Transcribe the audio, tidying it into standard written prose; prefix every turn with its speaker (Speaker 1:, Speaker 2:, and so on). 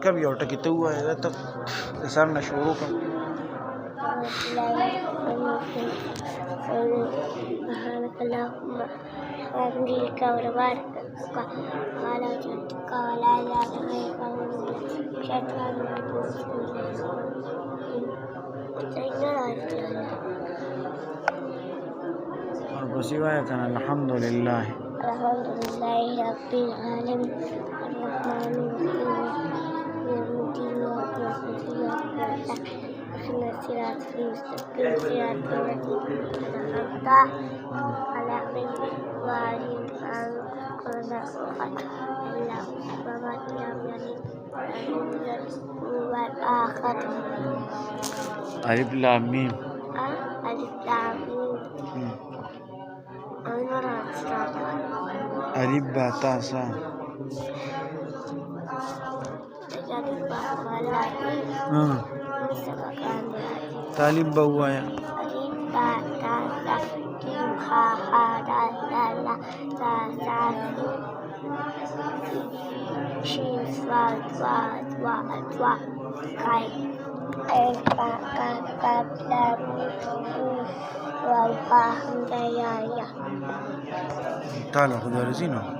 Speaker 1: कभी और टकिते हुआ है तक सर न शुरू का और बसीवा है कहना अल्हम्दुलिल्लाह
Speaker 2: रब्बिल आलमीन अर्रहमानिर
Speaker 1: अलिफ लाम मीम अलिफ बा ता सा तालिब बहुआ है ताला खुदा रजीनो